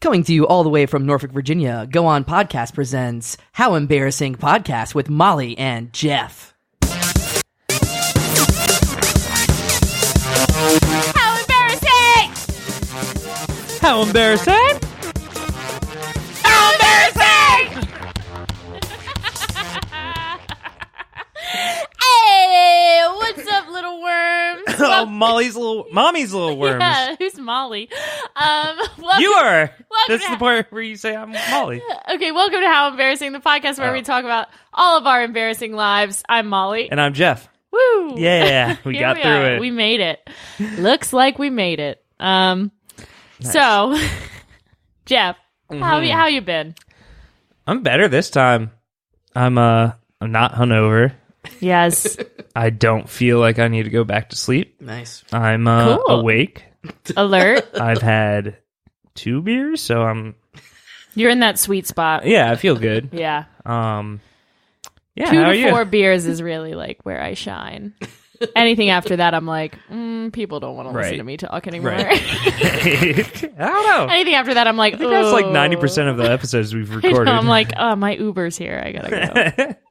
Coming to you all the way from Norfolk, Virginia, Go On Podcast presents How Embarrassing Podcast with Molly and Jeff. How embarrassing! How embarrassing! How embarrassing! Hey, what's up, little worms? Oh, mommy's little worms. Yeah, who's Molly? You are. Welcome That's the part where you say I'm Molly. Okay, welcome to How Embarrassing, the podcast where we talk about all of our embarrassing lives. I'm Molly. And I'm Jeff. Woo! Yeah, we got through it. We made it. Looks like we made it. So, Jeff, how you been? I'm better this time. I'm not hungover. Yes. I don't feel like I need to go back to sleep. Nice. I'm Cool. awake. Alert. I've had 2 beers, so You're in that sweet spot. I feel good. Yeah. Yeah, 2 how are to you? 4 beers is really like where I shine. Anything after that, I'm like, people don't want to listen Right. to me talk anymore. Right. I don't know. Anything after that, I'm like, I think that's like 90% of the episodes we've recorded. I'm like, oh, my Uber's here. I gotta go.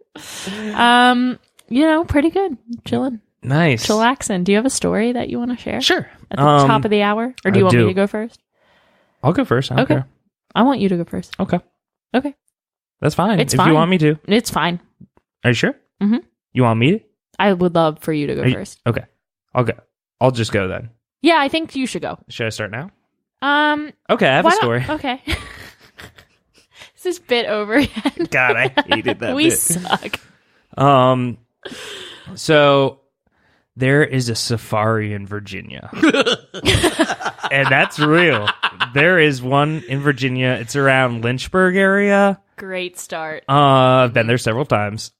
Pretty good. Chilling. Nice. Chillaxing. Do you have a story that you want to share? Sure. At the top of the hour? Or do you want me to go first? I'll go first. I don't Okay. care. I want you to go first. Okay. Okay. That's fine. It's if fine. you want me to. It's fine. Are you sure? Mhm. You want me to? I would love for you to go first. Okay. I'll go. I'll just go then. Yeah, I think you should go. Should I start now? Why Okay, I have a don't- story. Okay. Is this bit over yet? God, I hated that We bit. suck. So there is a safari in Virginia. And that's real. There is one in Virginia. It's around Lynchburg area. Great start. I've been there several times.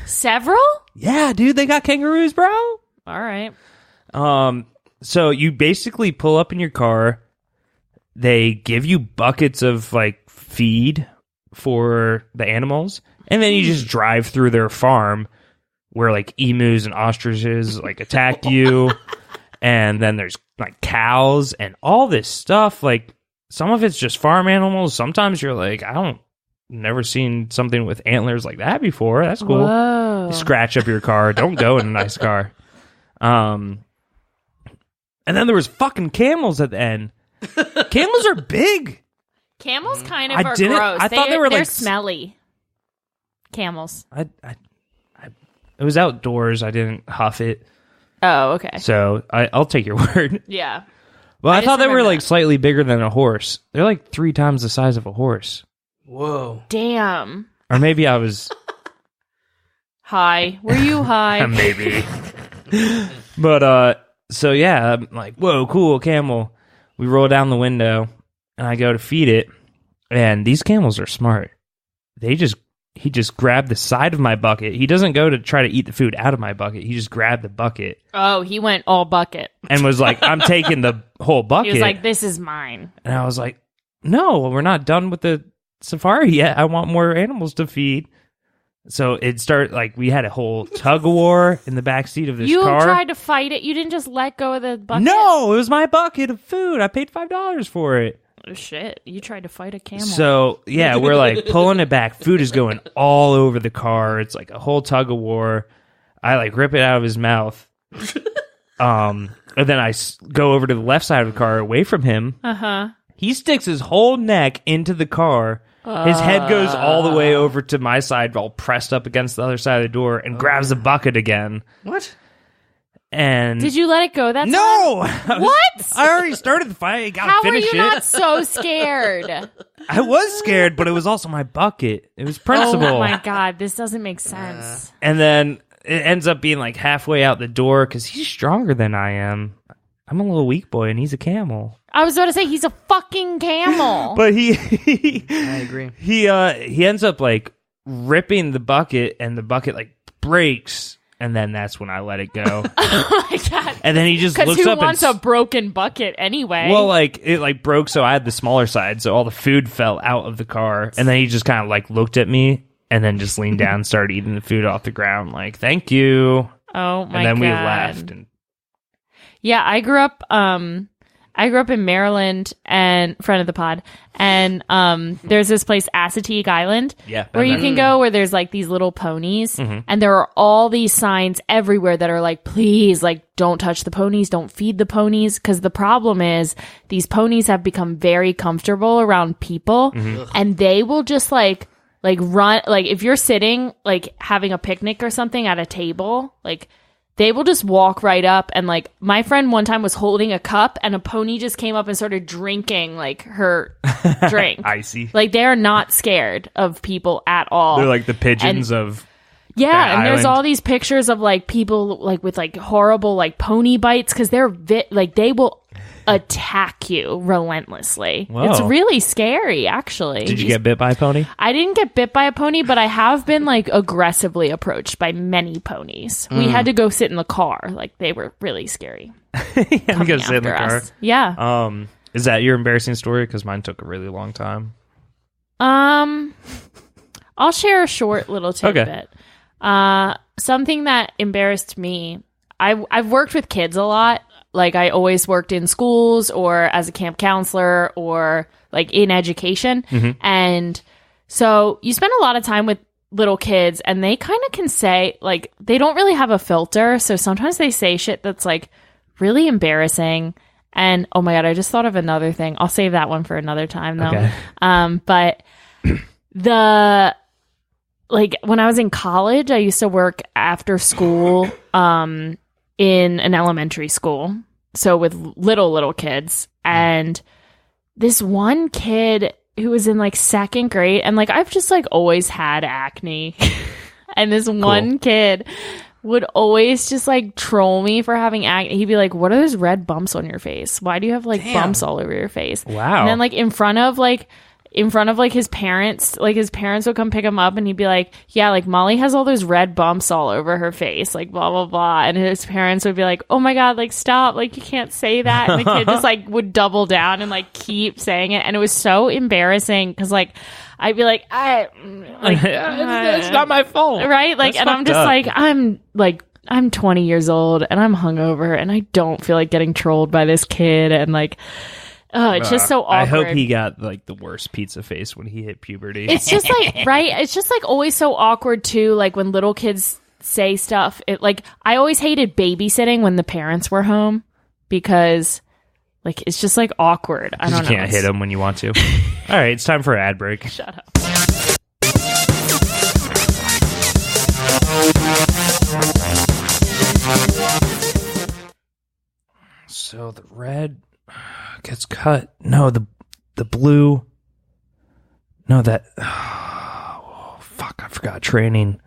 Several? Yeah, dude, they got kangaroos, bro. All right. So you basically pull up in your car. They give you buckets of like feed for the animals, and then you just drive through their farm where like emus and ostriches like attack you, and then there's like cows and all this stuff. Like some of it's just farm animals. Sometimes you're like, never seen something with antlers like that before. That's cool. Whoa. Scratch up your car. Don't go in a nice car. And then there was fucking camels at the end. Camels are big. Camels kind of I are didn't- gross. I thought they were they're like smelly. Camels. It was outdoors. I didn't huff it. Oh, okay. So I'll take your word. Yeah. Well, I just thought they were remember like that. slightly bigger than a horse. They're like 3 times the size of a horse. Whoa. Damn. Or maybe I was... High. Were you high? Maybe. But, so yeah, I'm like, whoa, cool, camel. We roll down the window, and I go to feed it, and these camels are smart. He just grabbed the side of my bucket. He doesn't go to try to eat the food out of my bucket. He just grabbed the bucket Oh, he went all bucket. and was like, I'm taking the whole bucket. He was like, this is mine. And I was like, no, we're not done with the safari yet. I want more animals to feed. So it started, like, we had a whole tug of war in the backseat of this You car. tried to fight it. You didn't just let go of the bucket. No, it was my bucket of food. I paid $5 for it. Oh, shit. You tried to fight a camel. So, yeah, we're like pulling it back. Food is going all over the car. It's like a whole tug of war. I like rip it out of his mouth. And then I go over to the left side of the car away from him. Uh-huh. He sticks his whole neck into the car. His head goes all the way over to my side, all pressed up against the other side of the door, and grabs the bucket again. What? And Did you let it go that time? no, What? I already started the fight. I gotta How were finish you it. not so scared? I was scared, but it was also my bucket. It was principle. Oh my god, this doesn't make sense. And then it ends up being like halfway out the door because he's stronger than I am. I'm a little weak boy, and he's a camel. I was about to say he's a fucking camel. But he I agree. he ends up like ripping the bucket, and the bucket like breaks, and then that's when I let it go. Oh my god. And then he just Because looks who up wants and a broken bucket anyway? well, like it like broke, so I had the smaller side, so all the food fell out of the car, and then he just kind of like looked at me, and then just leaned down and started eating the food off the ground, like thank you. Oh my god. And then we left. And Yeah, I grew up I grew up in Maryland, and friend of the pod, and there's this place, Assateague Island, where you can go, where there's like these little ponies, and there are all these signs everywhere that are like, please, like, don't touch the ponies, don't feed the ponies, because the problem is these ponies have become very comfortable around people, and they will just like run, like if you're sitting like having a picnic or something at a table, like they will just walk right up, and like my friend one time was holding a cup and a pony just came up and started drinking like her drink. Icy. Like they are not scared of people at all. They're like the pigeons of yeah, and there's island. all these pictures of like people like with like horrible like pony bites because they're like they will attack you relentlessly. Whoa. It's really scary, actually. Did you get bit by a pony? I didn't get bit by a pony, but I have been like aggressively approached by many ponies. We had to go sit in the car. Like they were really scary. I'm gonna sit in the car. Us. Yeah. Is that your embarrassing story? Because mine took a really long time. I'll share a short little tidbit. Something that embarrassed me. I've worked with kids a lot. Like I always worked in schools or as a camp counselor or like in education. And so you spend a lot of time with little kids and they kind of can say like, they don't really have a filter. So sometimes they say shit that's like really embarrassing. And oh my God, I just thought of another thing. I'll save that one for another time though. Okay. But like when I was in college, I used to work after school, in an elementary school. So with little kids. And this one kid who was in like second grade, and like I've just like always had acne. And this one kid would always just like troll me for having acne. He'd be like, what are those red bumps on your face? Why do you have like bumps all over your face? Wow. And then like in front of his parents would come pick him up and he'd be like, yeah, like Molly has all those red bumps all over her face, like blah, blah, blah. And his parents would be like, oh my God, like stop, like you can't say that. And the kid just like would double down and like keep saying it. And it was so embarrassing because like, I'd be like, it's not my fault. Right? Like, That's and I'm just fucked up. I'm 20 years old and I'm hungover and I don't feel like getting trolled by this kid. And like, oh, it's just so awkward. I hope he got like the worst pizza face when he hit puberty. It's just like, right? It's just like always so awkward too. Like when little kids say stuff, like I always hated babysitting when the parents were home because like it's just like awkward. I don't know. You can't hit them when you want to. All right, it's time for an ad break. Shut up. So the red gets cut. No, the blue. No, that. Oh, fuck! I forgot training.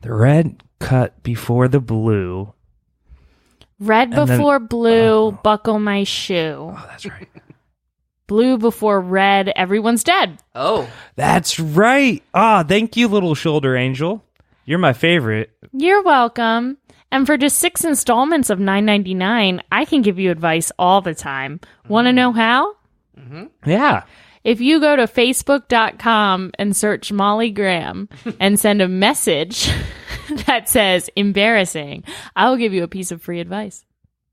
The red cut before the blue. Red before blue. Buckle my shoe. Oh, that's right. Blue before red. Everyone's dead. Oh, That's right. Ah, thank you, little shoulder angel. You're my favorite. You're welcome. And for just 6 installments of $9.99, I can give you advice all the time. Want to know how? Yeah. If you go to facebook.com and search Molly Graham and send a message that says embarrassing, I'll give you a piece of free advice.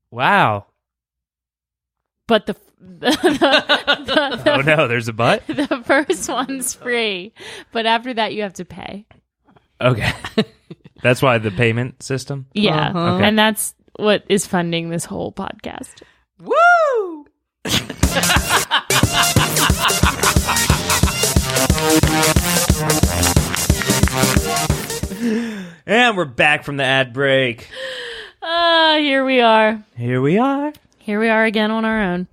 Wow. But Oh no, there's a but? the first one's free. But after that, you have to pay. Okay. That's why the payment system? Yeah. Okay. And that's what is funding this whole podcast. woo! And we're back from the ad break. Here we are. Here we are. Here we are again on our own.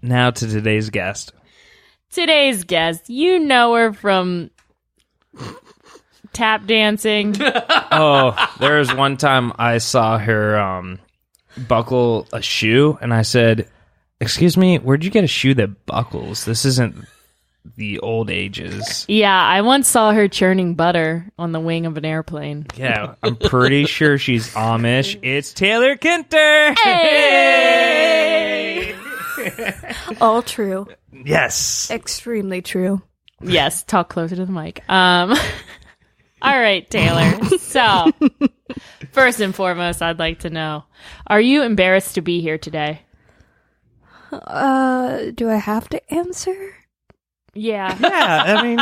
Now to today's guest. Today's guest, you know her from tap dancing. Oh, there was one time I saw her buckle a shoe, and I said, "Excuse me, where'd you get a shoe that buckles? This isn't the old ages." Yeah, I once saw her churning butter on the wing of an airplane. Yeah, I'm pretty sure she's Amish. It's Taylor Kinter. Hey! All true. Yes. Extremely true. Yes, talk closer to the mic. All right, Taylor. So, first and foremost, I'd like to know, are you embarrassed to be here today? Do I have to answer? Yeah. Yeah, I mean,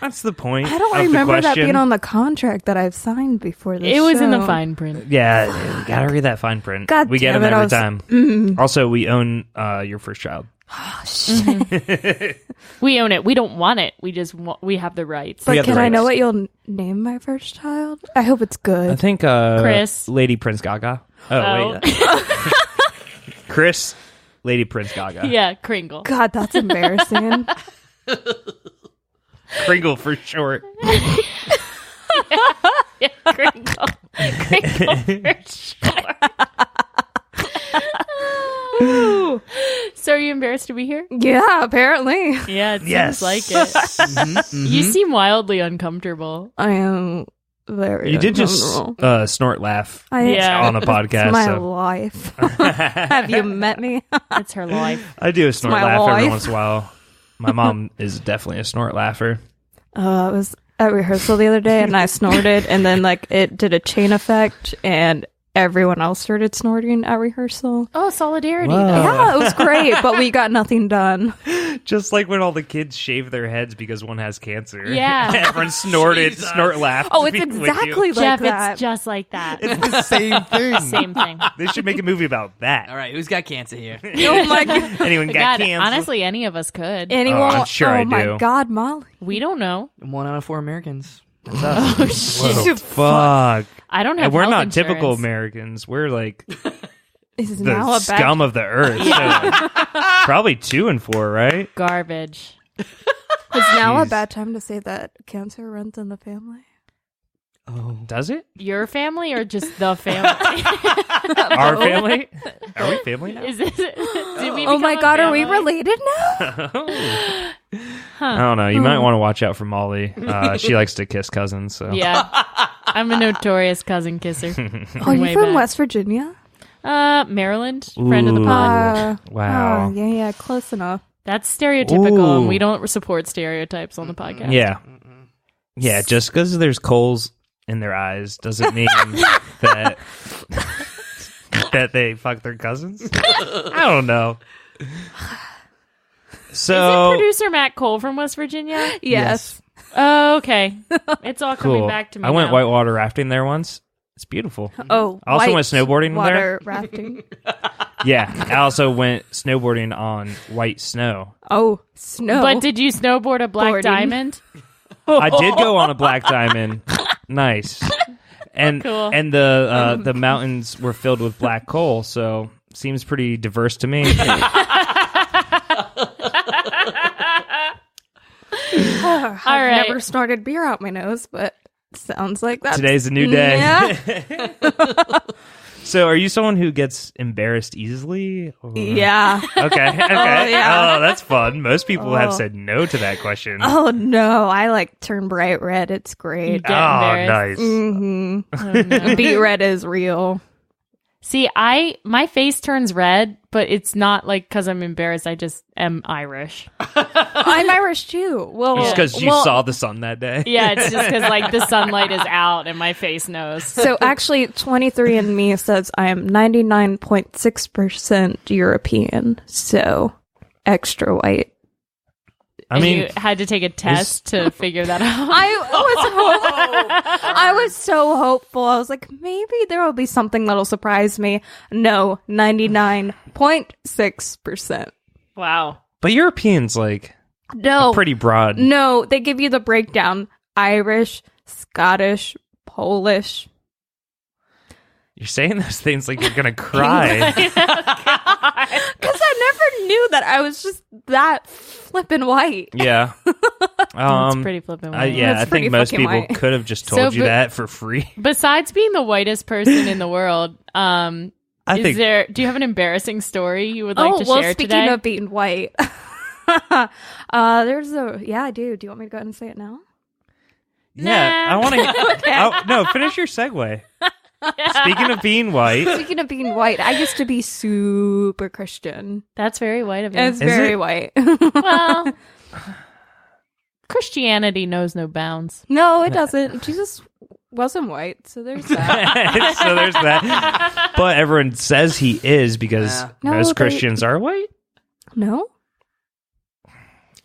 that's the point. I don't of remember the that question. being on the contract that I've signed before this It was in the show. fine print. Yeah, you gotta read that fine print. God we get damn them it, every time. Also, we own your first child. Oh, shit. We own it. We don't want it. We just we have the rights. We But have the can I know rights. what you'll name my first child? I hope it's good. I think Chris. Lady Prince Gaga. Oh. Wait. Chris, Lady Prince Gaga. Yeah, Kringle. God, that's embarrassing. Kringle for short. Yeah, Kringle. Kringle for sure. So are you embarrassed to be here? Yeah, apparently. Yeah, it Yes. seems like it. You seem wildly uncomfortable. I am very You did just uncomfortable. snort laugh Yeah. on the podcast. It's my so. life. Have you met me? It's her life. I do a snort my laugh every life. once in a while. My mom is definitely a snort laugher. I was at rehearsal the other day and I snorted and then like it did a chain effect and everyone else started snorting at rehearsal. Oh, solidarity. Wow. though. Yeah, it was great, but we got nothing done. Just like when all the kids shave their heads because one has cancer. Yeah. Everyone snort laughed. Oh, to it's be with you. exactly like Jeff, that. it's just like that. It's the same thing. Same thing. They should make a movie about that. All right, who's got cancer here? Oh my god. Anyone got God, cancer? honestly, any of us could. Anyone? I'm sure I my do. god, Molly. We don't know. 1 out of 4 Americans. That's us. Whoa, fuck. I don't have And we're health not insurance. typical Americans. We're like This is the now a bad scum of the earth. So probably 2 and 4, right? Garbage. It's now a Jeez. bad time to say that cancer runs in the family. Oh. Does it? Your family or just the family? Our family? Are we family now? Is it? Did we Oh my become a god, are we family? related now? I don't know. You might want to watch out for Molly. She likes to kiss cousins. So Yeah. I'm a notorious cousin kisser. Are you Way from back. West Virginia? Maryland, friend of the Ooh. pod. Wow. Yeah, close enough. That's stereotypical, and Ooh. we don't support stereotypes on the podcast. Yeah. Yeah, just because there's coals in their eyes doesn't mean that that they fuck their cousins. I don't know. So Isn't producer Matt Cole from West Virginia? Yes. Oh, okay. It's all coming cool. back to me. I went now. whitewater rafting there once. It's beautiful. Oh, I also white went snowboarding water rafting. Yeah, I also went snowboarding on white snow. Oh, snow. But did you snowboard a black Boarding. diamond? I did go on a black diamond. Nice. And Cool. and the mountains were filled with black coal, so seems pretty diverse to me. I've All right. never snorted beer out my nose, but sounds like that. Today's a new day. Yeah. So, are you someone who gets embarrassed easily? Or- Yeah. Okay. Okay. yeah. Oh, that's fun. Most people have Oh. said no to that question. Oh no, I like turn bright red. It's great. Get Oh, embarrassed. nice. Mm-hmm. Beet red is real. See, my face turns red, but it's not like because I'm embarrassed. I just am Irish. I'm Irish too. Well, Just because you well, saw the sun that day. Yeah, it's just because like the sunlight is out and my face knows. So actually, 23andMe says I am 99.6% European. So extra white. I And mean, you had to take a test to figure that out. I was so hopeful. I was like, maybe there will be something that'll surprise me. No, 99.6%. Wow. but Europeans like No, pretty broad. no, they give you the breakdown: Irish, Scottish, Polish. You're saying those things like you're gonna cry. Because I never knew that I was just that flippin' white. Yeah. It's pretty flippant. Yeah, That's I pretty think most fucking people white. could have just So, told you but- that for free. Besides being the whitest person in the world, I do think you have an embarrassing story you would like to well, share speaking today? of being white, I do. Do you want me to go ahead and say it now? yeah, Nah. I want to. No, finish your segue. Speaking of being white, Speaking of being white, I used to be super Christian. That's very white of you. It's Is very it? white. Well, Christianity knows no bounds. No, it doesn't. Jesus wasn't white, so there's that. So there's that. But everyone says he is because most Christians are white. No.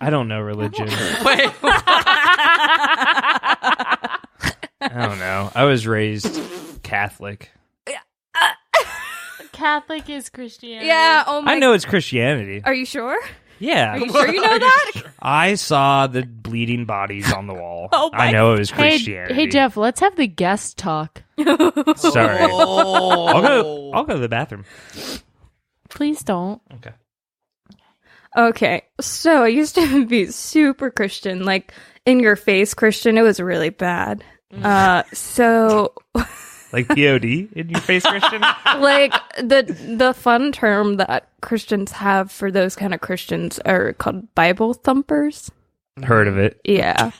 I don't know religion. Wait. I don't know. I was raised Catholic. Catholic is Christianity. Yeah. Oh my. I know it's Christianity. Are you sure? Yeah. Are you sure you know that? I saw the bleeding bodies on the wall. Oh my I know it was Christianity. Hey, Jeff, let's have the guest talk. Sorry. Oh. I'll go to the bathroom. Please don't. Okay. Okay. So I used to be super Christian, like in your face Christian. It was really bad. So Like POD in your face, Christian? like the fun term that Christians have for those kind of Christians are called Bible thumpers. Heard of it. Yeah.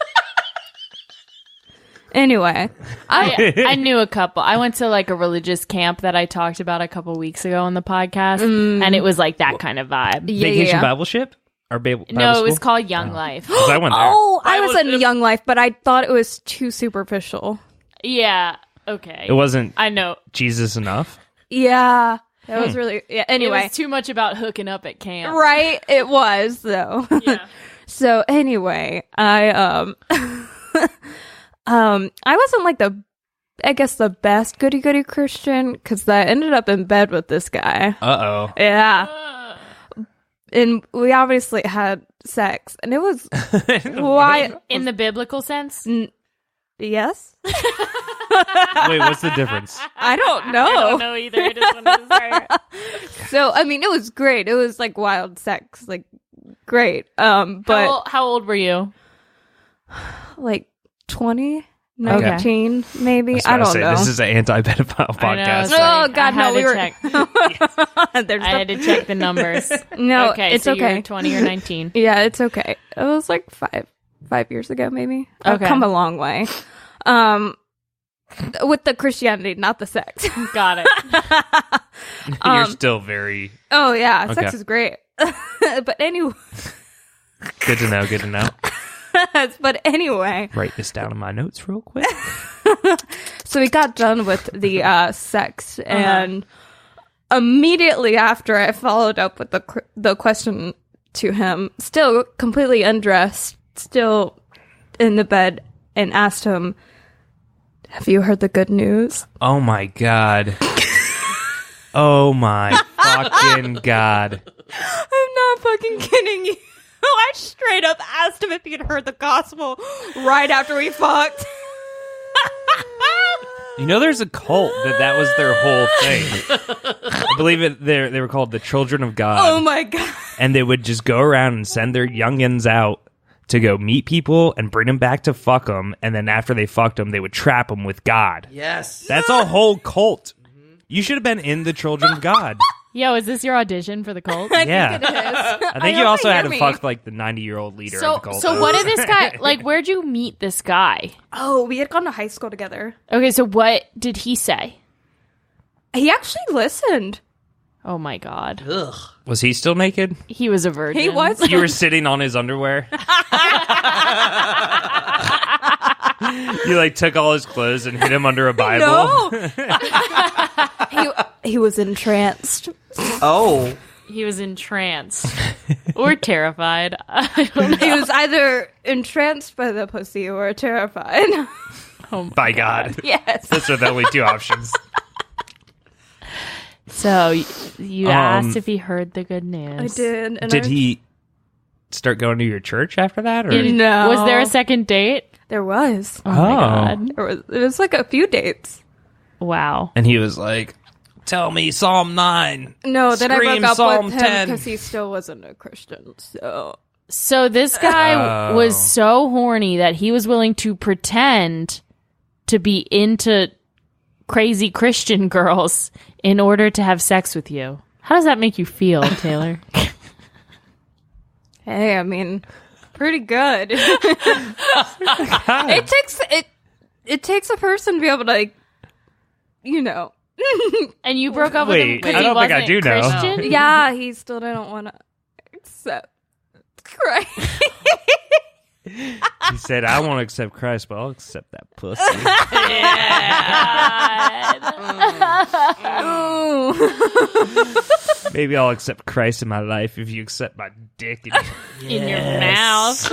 Anyway, I knew a couple. I went to like a religious camp that I talked about a couple weeks ago on the podcast, and it was like that kind of vibe. Vacation Bible Ship? Or Bible No, it was school? called Young Life. 'Cause I went there. Oh, I was in Young Life, but I thought it was too superficial. Yeah. Okay. It wasn't I know. Jesus enough? Yeah, that was really. Yeah. It Anyway, was too much about hooking up at camp. right? It was though. Yeah. So anyway, I I wasn't like the best goody Christian because I ended up in bed with this guy. Uh-oh. Yeah. And we obviously had sex, and it was why In the biblical sense? yes. Wait, what's the difference? I don't know. I don't know either. I just wanted to start. So I mean, it was great. It was like wild sex, like great. But How old were you? like 20, 19, maybe. I I was don't gonna say, know. This is an anti-pedophile I know, podcast. sorry. Oh God, I had no! We to were. check. There's I had to check the numbers. no. Okay, it's so okay. you were 20 or 19. Yeah, it's okay. It was like five years ago, maybe. I've Okay. come a long way. With the Christianity, not the sex. Got it. You're still very... Oh yeah, sex Okay. is great. But anyway, Good to know, good to know. but anyway, Write this down in my notes real quick. so we got done with the sex, and immediately after, I followed up with the question to him, still completely undressed, still in the bed, and asked him, "Have you heard the good news?" Oh my God. Oh my fucking God. I'm not fucking kidding you. I straight up asked him if he'd heard the gospel right after we fucked. You know, there's a cult that was their whole thing. I believe it. They were called the Children of God. Oh my God. And they would just go around and send their youngins out to go meet people and bring them back to fuck them. And then after they fucked them, they would trap them with God. Yes. That's a whole cult. You should have been in the Children of God. Yo, is this your audition for the cult? Yeah. It is. I think you also had to fuck like the 90-year-old leader of the cult. So what did this guy, like, where'd you meet this guy? Oh, we had gone to high school together. Okay, so what did he say? He actually listened. Oh my God. Ugh. Was he still naked? He was a virgin. He was. You were sitting on his underwear? You like took all his clothes and hid him under a Bible? No. he was entranced. Oh. He was entranced. Or terrified. I don't know. He was either entranced by the pussy or terrified. Oh By God. Yes. Those are the only two options. So you asked if he heard the good news. I did. And Did he start going to your church after that? Or? No. Was there a second date? There was. Oh my God. It was like a few dates. Wow. And he was like, tell me Psalm 9. No, then I Scream broke up Psalm with him 10. because he still wasn't a Christian. So this guy was so horny that he was willing to pretend to be into crazy Christian girls in order to have sex with you. How does that make you feel, Taylor? Hey, I mean, pretty good. It takes a person to be able to, like, you know. And you broke up with him Wait, because I he don't think wasn't I do know. Christian? Yeah, he still didn't want to accept Christ. He said, I won't accept Christ, but I'll accept that pussy. Maybe I'll accept Christ in my life if you accept my dick in your mouth.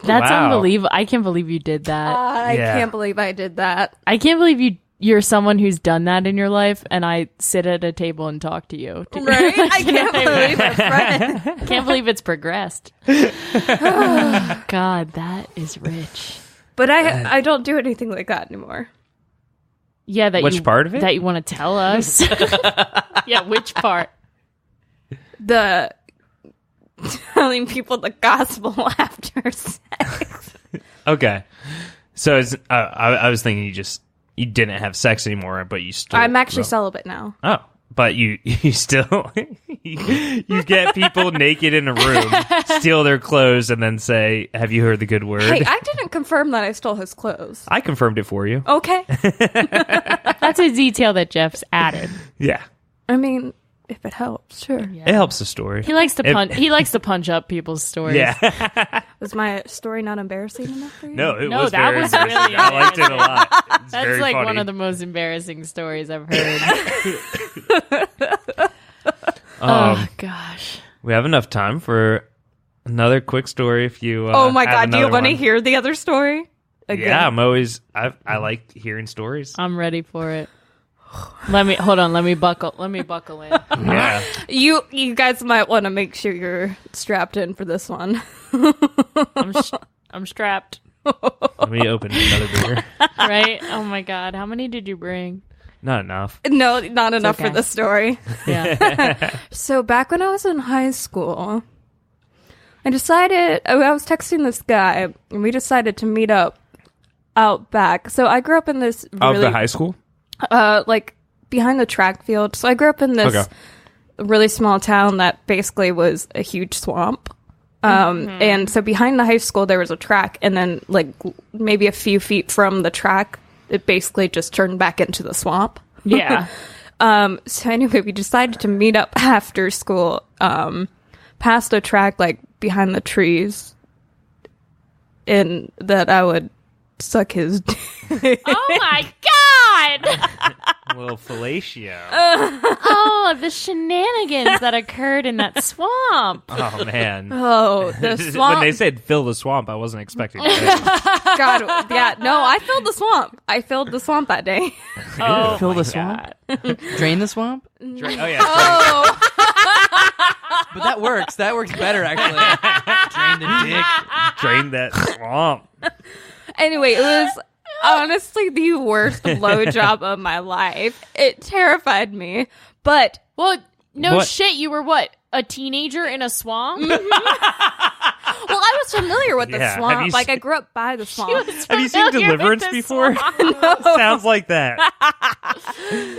That's unbelievable. I can't believe you did that. I can't believe I did that. I can't believe you're someone who's done that in your life, and I sit at a table and talk to you. Right? I can't believe it, friend. Can't believe it's progressed. Oh, God, that is rich. But I don't do anything like that anymore. Yeah, which part of it? That you want to tell us? Yeah, which part? The telling people the gospel after sex. Okay, so it's, I was thinking you didn't have sex anymore, but you still. I'm actually celibate now. Oh, but you still you get people naked in a room, steal their clothes, and then say, "Have you heard the good word?" Hey, I didn't confirm that I stole his clothes. I confirmed it for you. Okay. That's a detail that Jeff's added. Yeah. I mean, if it helps, sure. It helps the story. He likes to punch up people's stories. Yeah. Was my story not embarrassing enough for you? No, it No, was that very was embarrassing. really I liked it a lot. It's That's very like funny. one of the most embarrassing stories I've heard. Oh gosh. We have enough time for another quick story if you Oh my have god, do you another want to one. hear the other story? Again? Yeah, I like hearing stories. I'm ready for it. Let me buckle in. Yeah. You guys might want to make sure you're strapped in for this one. I'm strapped. Let me open another beer. Right? Oh my god, how many did you bring? Not enough. No, not enough okay. for the story. Yeah. So back when I was in high school, I was texting this guy, and we decided to meet up out back. So I grew up in this Of the high school? like behind the track field. So I grew up in this really small town that basically was a huge swamp. And so behind the high school, there was a track, and then like maybe a few feet from the track, it basically just turned back into the swamp. Yeah. So anyway, we decided to meet up after school, past the track, like behind the trees, and that I would suck his dick. Oh my god! A little fellatio. Oh, the shenanigans that occurred in that swamp. Oh, man. Oh, the swamp. When they said fill the swamp, I wasn't expecting that. God, yeah, no, I filled the swamp. I filled the swamp that day. Oh, Fill my the swamp? God. Drain the swamp? Oh, yeah. Oh, But that works. That works better, actually. Drain the dick. Drain that swamp. anyway, it was honestly the worst blowjob of my life. It terrified me, but Well, no What? shit. You were what? A teenager in a swamp? well, I was familiar with the Yeah, have swamp. you Like, I seen- grew up by the swamp. Have you seen Deliverance before? Sounds like that.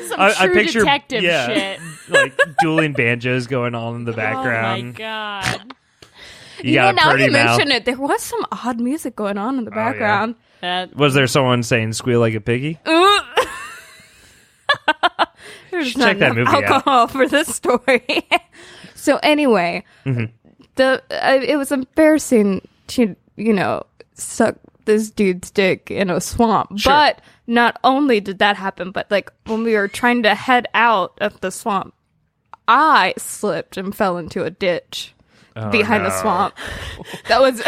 Some I true picture detective shit. like dueling banjos going on in the Oh my background. god. You got a now pretty you mouth. mention it, there was some odd music going on in the background. Was there someone saying "squeal like a piggy"? There's Check not that enough movie out. alcohol for this story. So anyway, it was embarrassing to suck this dude's dick in a swamp. Sure. But not only did that happen, but like when we were trying to head out of the swamp, I slipped and fell into a ditch behind the no. swamp. That was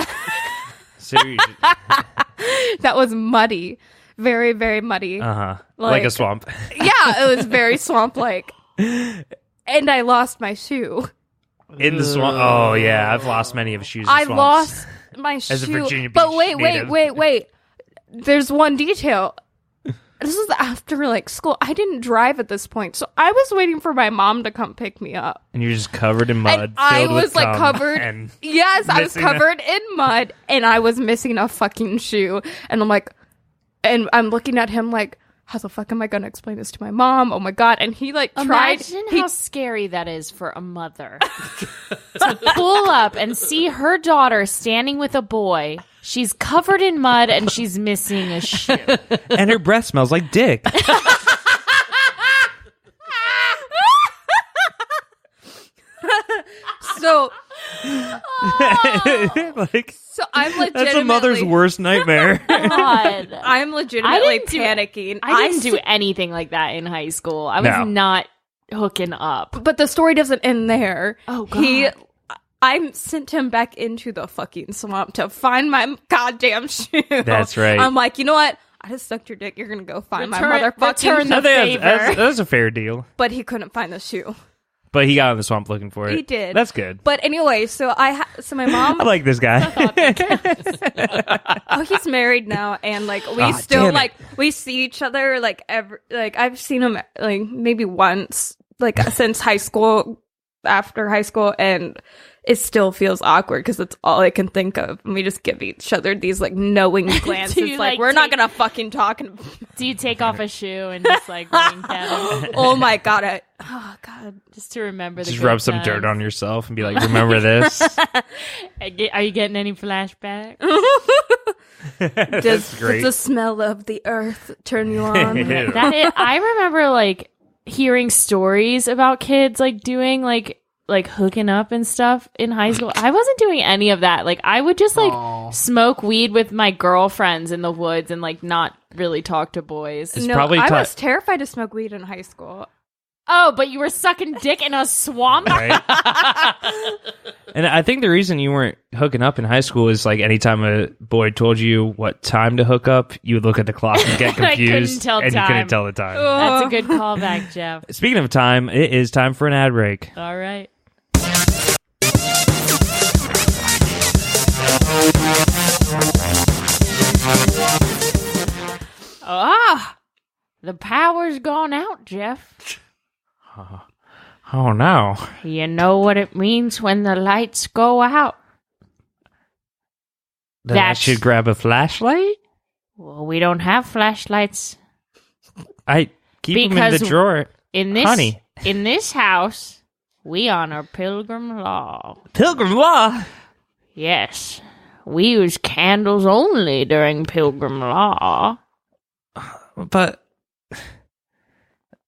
Seriously. that was muddy, very very muddy. Like Like- a swamp. Yeah, it was very swamp like. And I lost my shoe. In the swamp. Oh yeah, I've lost many of shoes. In I swamps. lost my shoe. As a Virginia but Beach native. wait. There's one detail. This is after like school. I didn't drive at this point, so I was waiting for my mom to come pick me up. And you're just covered in mud. And I filled with was like cum, covered. And Yes, I was missing a- covered in mud, and I was missing a fucking shoe. And I'm like, and I'm looking at him like, how the fuck am I going to explain this to my mom? Oh my god! And he like tried. Imagine how scary that is for a mother to pull up and see her daughter standing with a boy. She's covered in mud and she's missing a shoe. and her breath smells like dick. So like, so I'm legitimately that's a mother's worst nightmare. God. I'm legitimately didn't do- panicking. I didn't do anything like that in high school. I was No. not hooking up. But the story doesn't end there. Oh, God. I sent him back into the fucking swamp to find my goddamn shoe. That's right. I'm like, you know what? I just sucked your dick. You're gonna go find my Return motherfucking the I think favor. that's a fair deal. But he couldn't find the shoe. But he got in the swamp looking for it. He did. That's good. But anyway, so so my mom. I like this guy. Oh, he's married now, and like we Ah, still damn it. like we see each other like I've seen him like maybe once like since high school, after high school, and it still feels awkward because it's all I can think of, and we just give each other these like knowing glances, you, like like, we're not take- gonna fucking talk. And Do you take off a shoe and just like wink at him oh my god, oh god, just to remember the Just good rub some times? dirt on yourself and be like, remember this? Are you getting any flashbacks? does great. the smell of the earth turn you on? Ew. I remember like hearing stories about kids like doing like hooking up and stuff in high school. I wasn't doing any of that. Like I would just like smoke weed with my girlfriends in the woods and like not really talk to boys. It's No, probably I ti- was terrified to smoke weed in high school. Oh, but you were sucking dick in a swamp? Right? And I think the reason you weren't hooking up in high school is like anytime a boy told you what time to hook up, you would look at the clock and get I couldn't confused tell and you time. couldn't tell the time. That's a good callback, Jeff. Speaking of time, it is time for an ad break. All right. The power's gone out, Jeff. Oh no. You know what it means when the lights go out? Then I That's- should grab a flashlight? Well, we don't have flashlights I keep them in Because the drawer. in this Honey. in this house. We honor Pilgrim law. Pilgrim Law. Yes, we use candles only during Pilgrim law. But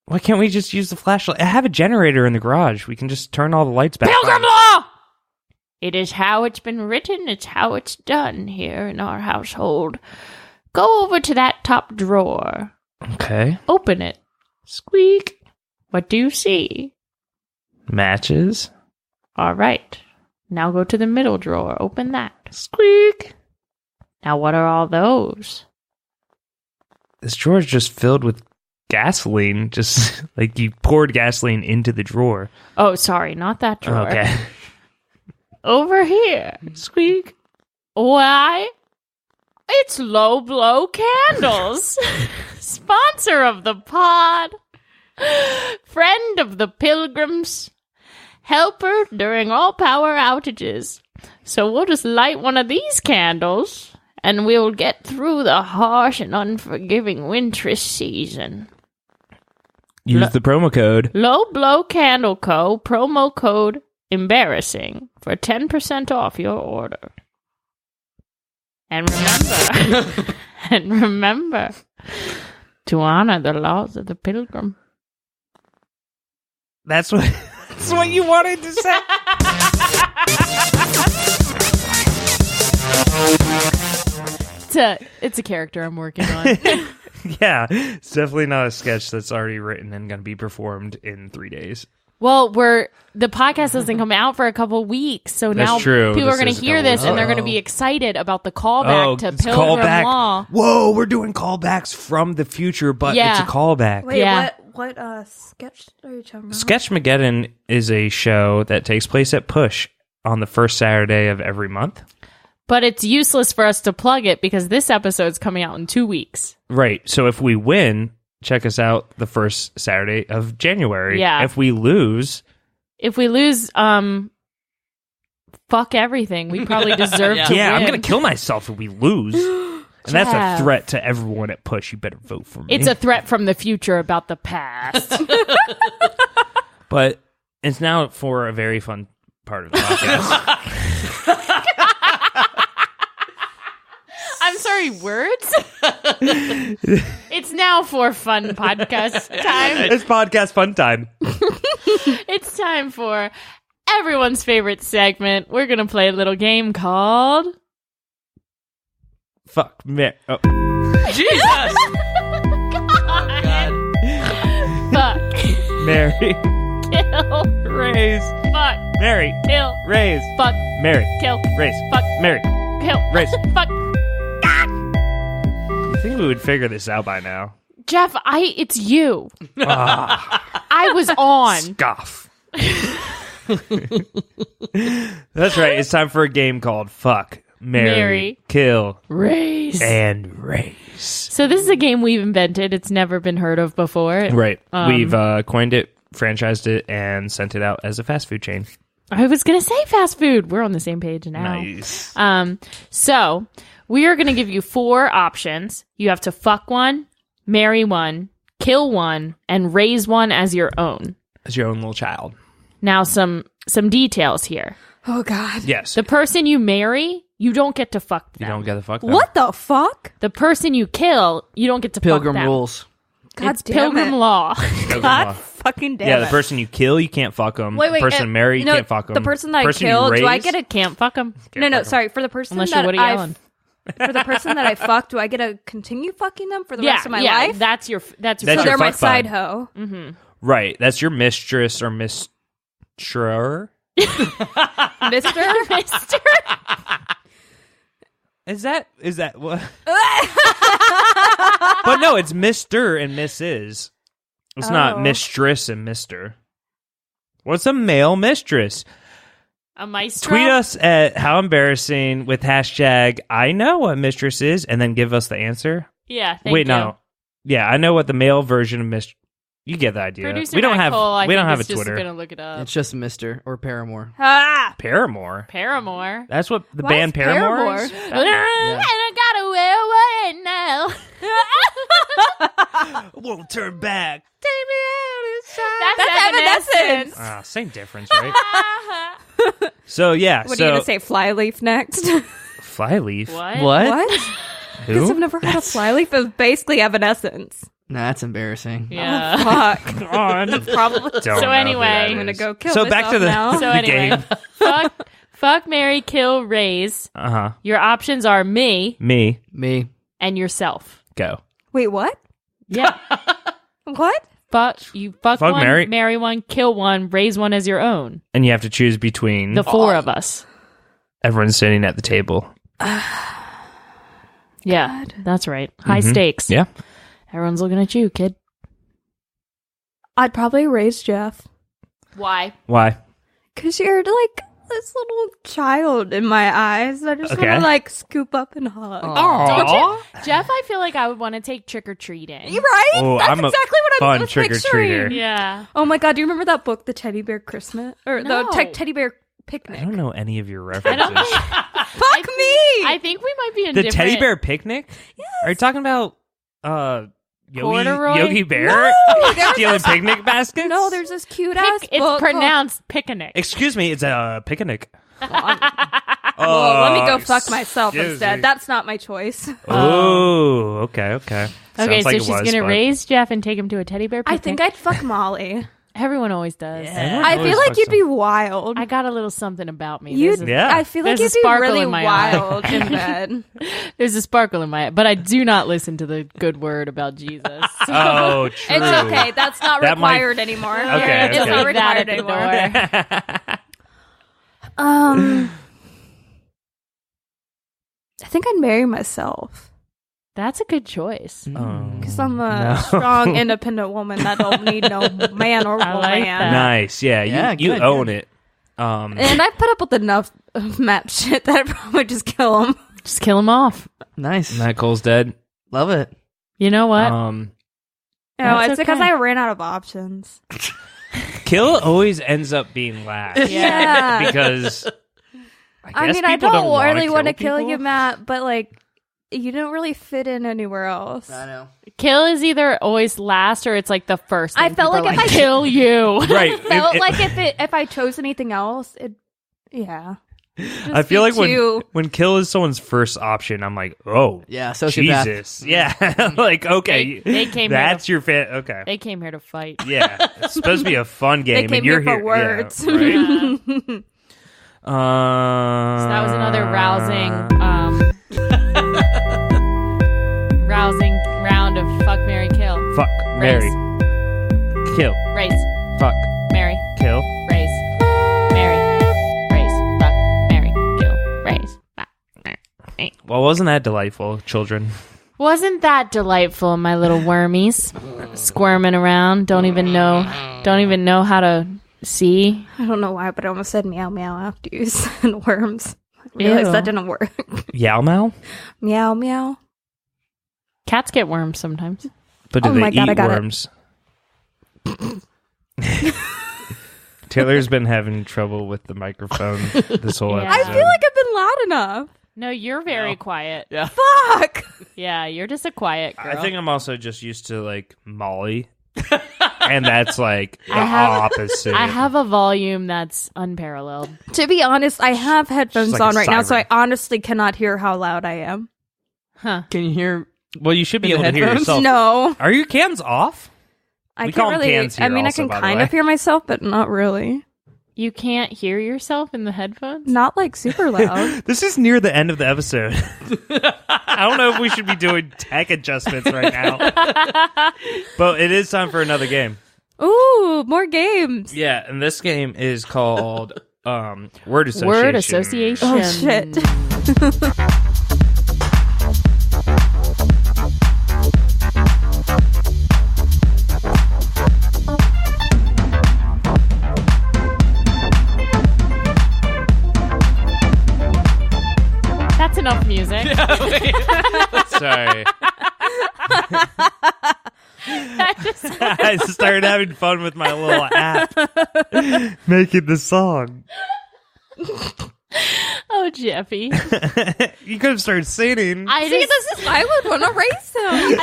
why can't we just use the flashlight? I have a generator in the garage. We can just turn all the lights back Pilgrim on. law! It is how it's been written. It's how it's done here in our household. Go over to that top drawer. Okay. Open it. Squeak. What do you see? Matches. All right. Now go to the middle drawer. Open that. Squeak. Now what are all those? This drawer is just filled with gasoline. Just like you poured gasoline into the drawer. Oh, sorry, not that drawer. Okay. Over here. Squeak. Why? It's Low Blow Candles. Sponsor of the pod. Friend of the Pilgrims. Helper during all power outages. So we'll just light one of these candles and we'll get through the harsh and unforgiving wintry season. Use the promo code. Low Blow Candle Co. Promo code embarrassing for 10% off your order. And remember, to honor the laws of the pilgrim. That's what you wanted to say. It's a character I'm working on. Yeah, it's definitely not a sketch that's already written and going to be performed in 3 days. Well, the podcast doesn't come out for a couple weeks, so now true. people are This going is to a hear couple this and they're weeks. going to be excited about the callback to it's Pilgrim callback. Law. Whoa, we're doing callbacks from the future, but Yeah. it's a callback. Wait, Yeah. what sketch are you talking about? Sketchmageddon is a show that takes place at Push on the first Saturday of every month. But it's useless for us to plug it because this episode's coming out in 2 weeks. Right. So if we win, check us out the first Saturday of January. Yeah. If we lose, If we lose, fuck everything. We probably deserve to yeah, win. I'm going to kill myself if we lose. And that's a Jeff. threat to everyone at Push. You better vote for me. It's a threat from the future about the past. But it's now for a very fun part of the podcast. I'm sorry, words? It's now for fun podcast time. It's podcast fun time. It's time for everyone's favorite segment. We're going to play a little game called... Fuck. Oh. Jesus! God. Fuck. Mary. Kill. Raise. Fuck. Mary. Kill. Raise. Fuck. Mary. Kill. Raise. Fuck. Mary. Kill. Raise. Fuck. I think we would figure this out by now. Jeff, it's you. I was on. Scoff. That's right. It's time for a game called Fuck, Marry, Kill, Raise. and Raise. So this is a game we've invented. It's never been heard of before. Right. We've coined it, franchised it, and sent it out as a fast food chain. I was going to say fast food. We're on the same page now. Nice. So we are going to give you 4 options. You have to fuck one, marry one, kill one, and raise one as your own. As your own little child. Now, some details here. Oh, God. Yes. The person you marry, you don't get to fuck them. You don't get the fuck them. What the fuck? The person you kill, you don't get to Pilgrim fuck them. rules. God It's damn Pilgrim it. law. Pilgrim God law. fucking damn Yeah, it. the person you kill, you can't fuck them. Wait, the person you marry, you no, can't fuck them. the person that I you killed, do I raise, get a... Can't fuck them. No, sorry. For the person Unless that you're Woody I... Allen. For the person that I fucked, do I get to continue fucking them for the rest of my life? That's your That's so your they're my fuck side bud. hoe. Mm-hmm. Right. That's your mistress or mistress. Mister? Mister. Is that what? But no, it's Mr. and Mrs. It's not mistress and Mr. What's a male mistress? A maestro. Tweet us at How Embarrassing with hashtag I know what mistress is, and then give us the answer. Yeah. Thank Wait, you. no. Yeah, I know what the male version of mistress. You get the idea. Producer we don't Matt have Cole, I we don't think, have a is just Twitter. gonna look it up. It's just Mr. or Paramore. Ah! Paramore. Paramore. That's what the Why band is Paramore? Paramore is? And I gotta wear white now. Won't turn back. That's Evanescence. Same difference, right? So yeah. What are you going to say, Flyleaf next? Flyleaf. What? What? Because Who? I've never heard of Flyleaf. It's basically Evanescence. Nah, that's embarrassing. Yeah. Fuck. God. Probably. Don't So know who anyway- that I'm I'm going to is. go kill So myself back to the now. So the anyway, game. fuck, marry, kill, raise. Uh-huh. Your options are me Me. Me. and yourself. Go. Wait, what? Yeah. What? Fuck Fuck, one, marry. one, kill one, raise one as your own. And you have to choose between The 4 of us. everyone sitting at the table. Yeah, that's right. High stakes. Yeah. Everyone's looking at you, kid. I'd probably raise Jeff. Why? Why? Because you're like this little child in my eyes. I just Okay. want to like scoop up and hug. Don't you? Jeff, I feel like I would want to take trick-or-treating. You right? Oh, That's I'm a exactly what I fun was trick-or-treater. picturing. Yeah. Oh my god, do you remember that book, The Teddy Bear Christmas? Or No. the Teddy Bear I Picnic? don't know any of your I references. don't think... Fuck me! I think we might be in The different... Teddy Bear Picnic? Yes. Are you talking about Corduroy? Yogi Bear No, there's stealing picnic baskets? No, there's this cute ass It's book. pronounced picnic. Excuse me, it's a picnic. Well, let me go fuck myself excuse instead. me. That's not my choice. Oh, okay. Okay, Sounds so like it she's was, going to but- raise Jeff and take him to a teddy bear I picnic. think I'd fuck Molly. Everyone always does. Everyone I always feel like fucks you'd be them. wild. I got a little something about me. You, There's a, Yeah. I feel like There's a you'd be sparkle really in my eye. wild in bed. there's a sparkle in my eye, but I do not listen to the good word about Jesus. So Oh, true. It's okay. That's not That might- required anymore. Okay, It's okay. not Leave that required at the anymore. door. I think I'd marry myself That's a good choice. because I'm a No. strong, independent woman that don't need no man or I woman. like that. Nice. Yeah, Yeah, you good, own good. it. And I've put up with enough of Matt shit that I'd probably just kill him. Just kill him off. Nice. Matt Cole's dead. Love it. You know what? No, That's it's because okay. I ran out of options. Kill always ends up being last. Yeah. Because I guess mean, I people don't wanna really want to kill people. you, Matt, but like, you don't really fit in anywhere else. I know. Kill is either always last or it's like the first. I thing felt people like are if I- kill you. Right. Felt like if I chose anything else, if I chose anything else, I feel like when kill is someone's first option, I'm like, oh, yeah, sociopath. Jesus, yeah, like okay, they came. That's your fan. Okay, they came here to fight. Yeah, it's supposed to be a fun game, they came and you're here for words. Yeah, right? So that was another rousing round of fuck, marry, kill. Fuck, marry, kill, raise, fuck, marry, kill, raise, marry, raise, fuck, marry, kill, raise. Fuck, marry. Well, wasn't that delightful, children? Wasn't that delightful, my little wormies, squirming around? Don't even know how to see. I don't know why, but I almost said meow meow after you said worms. I realized that didn't work. Yow meow? Meow meow. Cats get worms sometimes. But do they eat worms? Taylor's been having trouble with the microphone this whole episode. I feel like I've been loud enough. No, you're very quiet. Yeah. Fuck! Yeah, you're just a quiet girl. I think I'm also just used to, like, Molly. And that's, like, the opposite. I have a volume that's unparalleled. To be honest, I have headphones like on right now, siren. so I honestly cannot hear how loud I am. Huh. Can you hear? Well, you should be In able the to hear headphones? yourself. No. Are your cans off? I We can't call 'em really. cans here I mean, also, I by can the kind way. of hear myself, but not really. You can't hear yourself in the headphones? Not like super loud. This is near the end of the episode. I don't know if we should be doing tech adjustments right now. But it is time for another game. Ooh, more games. Yeah, and this game is called Word Association. Word association. Oh, shit. That's enough music. Sorry. I started having fun with my little app. Making the song. Oh, Jeffy. You could have started singing. I would want to race him.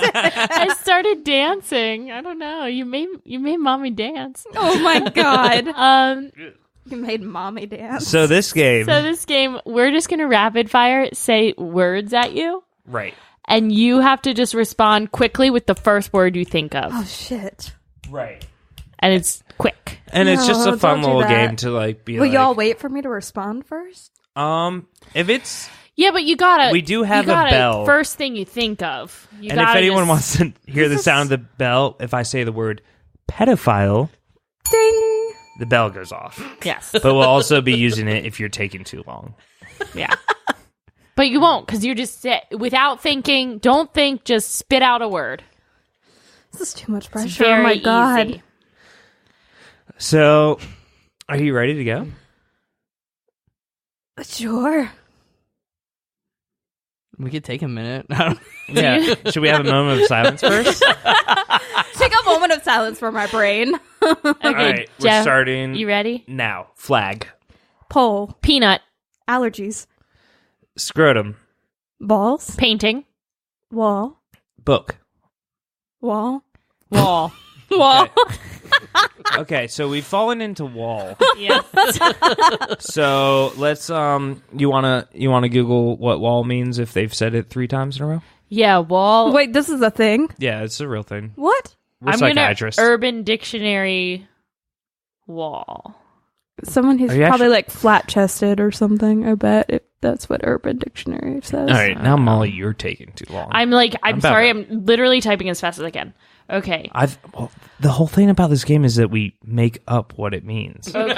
I started dancing. I don't know. You made mommy dance. Oh my god. You made mommy dance. So this game. We're just going to rapid fire say words at you. Right. And you have to just respond quickly with the first word you think of. Oh shit. Right. And it's quick. And it's just a No, fun don't do little that. game to like be Will like. y'all wait for me to respond first? If it's Yeah, but you gotta. We do have you gotta, a bell. First thing you think of. You and if gotta anyone just- wants to hear the sound of the bell, if I say the word pedophile, Ding. the bell goes off. Yes. But we'll also be using it if you're taking too long. Yeah. But you won't, because you just sit without thinking. Don't think. Just spit out a word. This is too much It's pressure. very Oh my god. easy. So, are you ready to go? Sure. We could take a minute. Yeah. Should we have a moment of silence first? Take a moment of silence for my brain. All Okay, right, we're Jeff, starting You ready? now. Flag. Pole. Peanut. Allergies. Scrotum. Balls. Painting. Wall. Book. Wall. Wall. Wall. Okay, so we've fallen into wall. Yes. So let's you wanna Google what wall means if they've said it 3 times in a row? Yeah, wall. Wait, this is a thing? Yeah, it's a real thing. What? We're I'm psychiatrists. gonna Urban Dictionary wall. Someone who's Are you probably actually- like flat chested or something, I bet. If that's what Urban Dictionary says. All right, now Molly, you're taking too long. I'm about sorry. it. I'm literally typing as fast as I can. Okay. The whole thing about this game is that we make up what it means, Okay.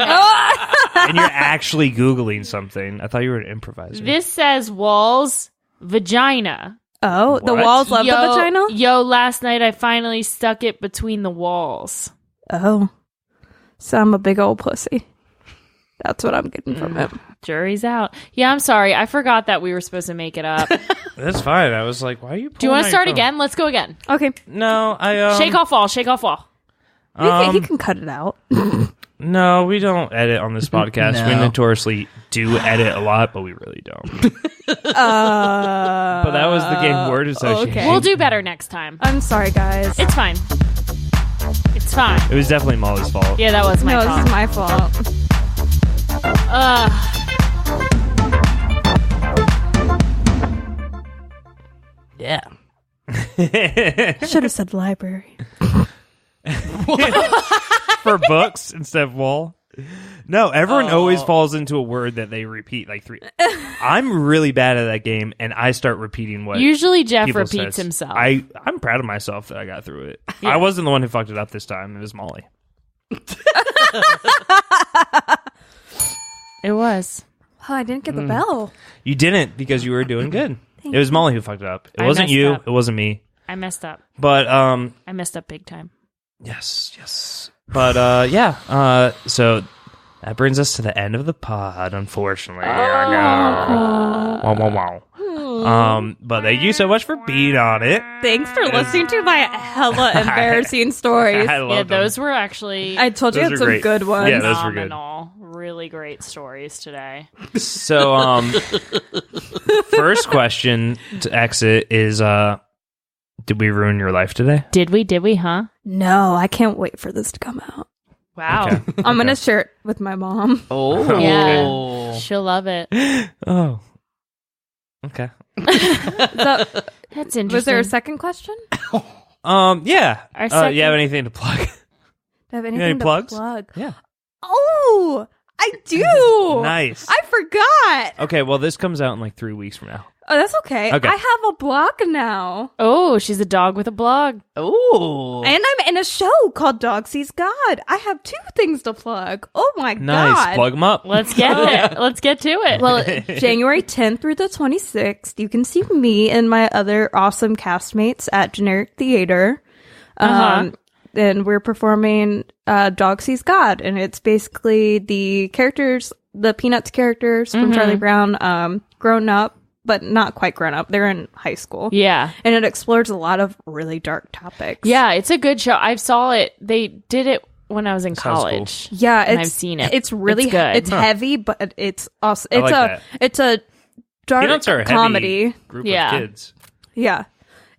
and you're actually Googling something. I thought you were an improviser. This says walls, vagina. Oh, the What? walls love the vagina? Yo, last night I finally stuck it between the walls. Oh. So I'm a big old pussy. That's what I'm getting from it. Jury's out. Yeah, I'm sorry. I forgot that we were supposed to make it up. That's fine. I was like, why are you? Do you want to start again? Let's go again. Okay. No, I Shake off wall. Shake off wall. He can cut it out. No, we don't edit on this podcast. We No. notoriously do edit a lot, but we really don't. But that was the game word association. okay. We'll do better next time. I'm sorry, guys. It's fine. It's fine. It was definitely Molly's fault. Yeah, that was my no, fault. this is my fault. Yeah. Should have said library. For books instead of wall. No, everyone always falls into a word that they repeat like 3. I'm really bad at that game, and I start repeating what. Usually Jeff people repeats says. himself. I'm proud of myself that I got through it. Yeah. I wasn't the one who fucked it up this time. It was Molly. It was. Oh, I didn't get the bell. You didn't because you were doing good. It was Molly who fucked it up. It wasn't you. Up. It wasn't me. I messed up. But I messed up big time. Yes. But so that brings us to the end of the pod, unfortunately. I know. Wow. But thank you so much for being on it. Thanks for listening to my hella embarrassing stories. I love them. Those were actually. I told you I had some great. good ones. Yeah, those were good. Really great stories today. So, first question to exit is, did we ruin your life today? Did we, huh? No, I can't wait for this to come out. Wow. Okay. I'm going to share it with my mom. Oh. Yeah. She'll love it. Oh. Okay. That's interesting. Was there a second question? Yeah. Second... you have anything to plug? Do I have anything any to plugs? plug? Yeah. Oh, I do. Nice. I forgot. Okay, well, this comes out in like 3 weeks from now. Oh, that's okay. Okay. I have a blog now. Oh, she's a dog with a blog. Oh. And I'm in a show called Dog Sees God. I have 2 things to plug. Oh my Nice. God. Plug them up. Let's get it. Let's get to it. Well, January 10th through the 26th, you can see me and my other awesome castmates at Generic Theater. And we're performing Dog Sees God. And it's basically the characters, the Peanuts characters from Charlie Brown, grown up, but not quite grown up. They're in high school. Yeah. And it explores a lot of really dark topics. Yeah, it's a good show. I saw it. They did it when I was in college. Cool. Yeah, and I've seen it. It's really good. It's heavy, but it's also it's a dark Peanuts are a comedy heavy group of kids. Yeah,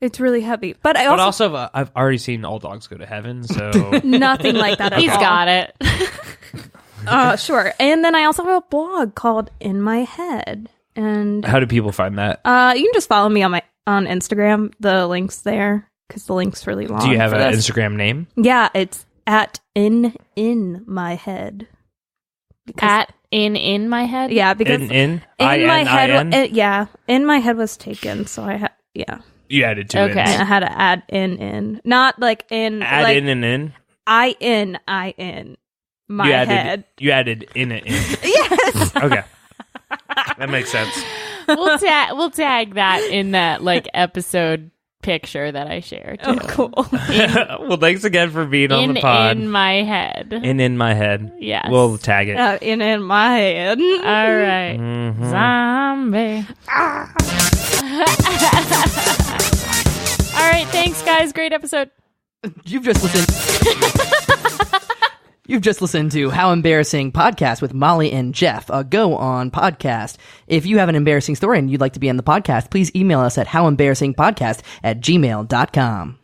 it's really heavy. But I've already seen All Dogs Go to Heaven, so nothing like that. He's got it. Sure. And then I also have a blog called In My Head. And how do people find that? You can just follow me on Instagram. The link's there because the link's really long. Do you have an Instagram name? Yeah, it's at in my head. At in my head. Yeah, because in my head. Yeah, in my head was taken, so I had You added 2 Okay. ins. I had to add in, not like in. Add like, in and in. I in my head. You added in it in. Yes. Okay. That makes sense. We'll tag that in that like episode picture that I shared. Oh, cool. Well, thanks again for being on the pod. In my head. In my head. Yes. We'll tag it. In my head. All right. Mm-hmm. Zombie. All right. Thanks, guys. Great episode. You've just listened to How Embarrassing Podcast with Molly and Jeff, a Go On podcast. If you have an embarrassing story and you'd like to be on the podcast, please email us at howembarrassingpodcast@gmail.com.